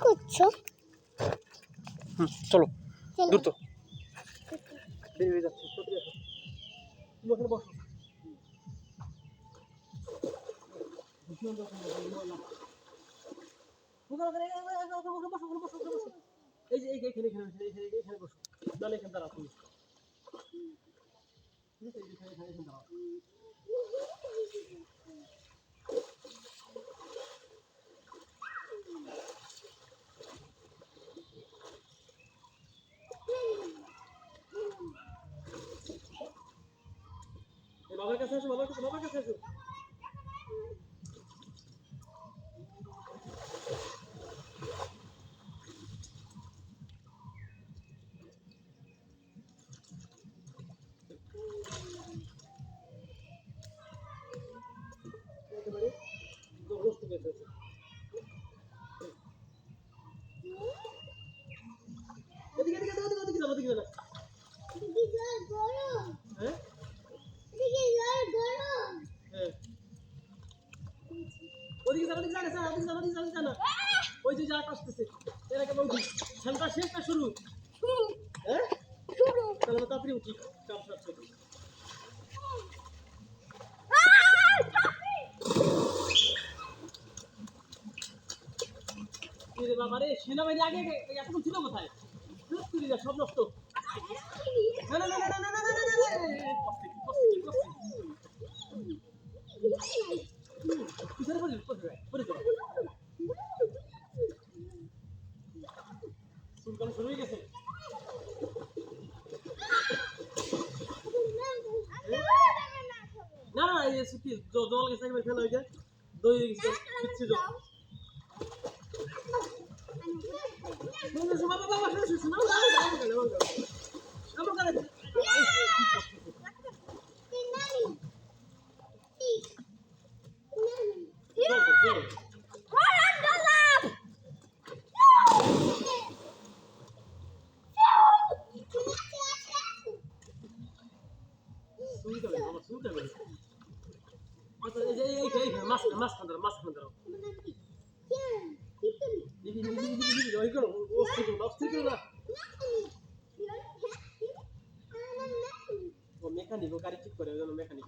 করছো? চলো চলো। দ্রুত দেরি হয়ে যাচ্ছে। তুমি ওখানে বসো। এই যে এইখানে বসো। নাহলে এখানে দাঁড়াও তুমি। এখানে দাঁড়াও। বাবার কাছে আসো, বাবার কাছে আসো। একেবারে জবরদস্ত পেয়েছে। ওদিকে যাও। হ্যাঁ হ্যাঁ ওদিকে যা না। ওই যে যা আসতেছে এর আগে বলছি ঠান্ডা শেষ না শুরু? হ্যাঁ তাহলে তাড়াতাড়ি উঠি। কাম সারছে। রে বাবা রে, সেনাবাহিনী আগে এতক্ষণ ছিল কোথায়? সব নষ্ট। না শুরু হয়ে গেছে। না এই কি জল গেছে একবার ফেলা হয়ে যায়। দই গেছে কিচ্ছু জল। মাঝখান ধরো। মেকানিক ও গাড়ি ঠিক করে ওই জন্য মেকানিক।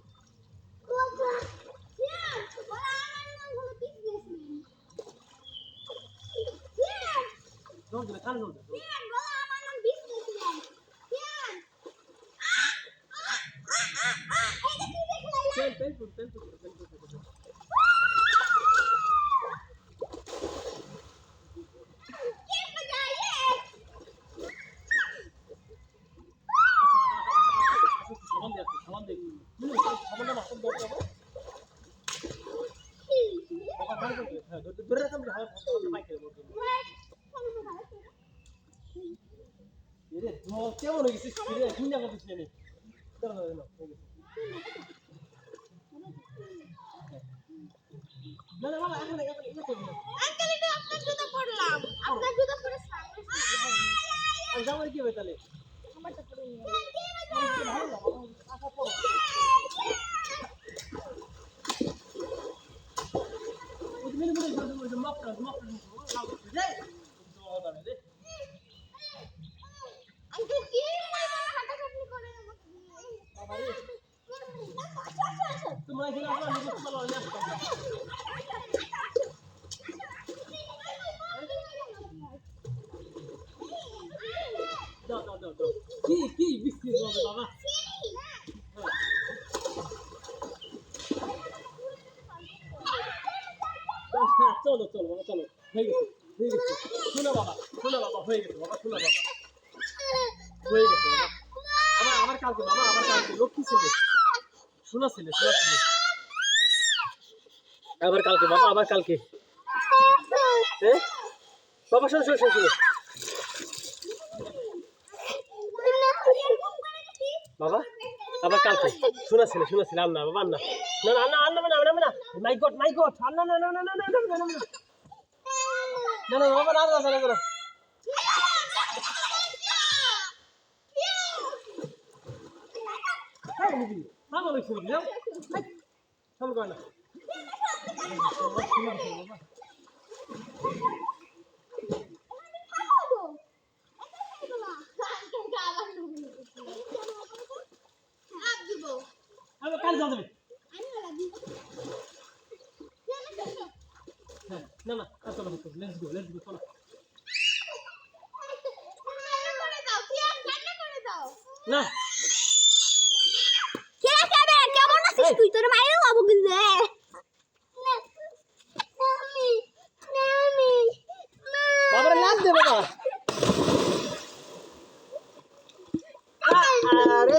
কেমন হয়ে গেছিস চিন্তা করতেছি আমি। না না বাবা এখন যাবো কি হবে তাহলে? কি বৃষ্টি বাবা চলো বাবা চলো হয়ে গেছে শোনো বাবা হয়ে গেছে বাবা শোনো বাবা হয়ে গেছে বাবা আমার কালকে লক্ষ্মী ছেলে শোনা ছেলে আবার কালকে বাবা আবার কালকে বাবা শোনো বাবা আবার কালকে শোনা ছেলে আন্না বাবা আন্না না মাই গড আন্না না বাবা না না হ্যাঁ না না চলো লেটস গো চলো না কেমন আছিস তুই তোর মায়ের বাবু কিন্তু বাবার লাভ দে বাবা আরে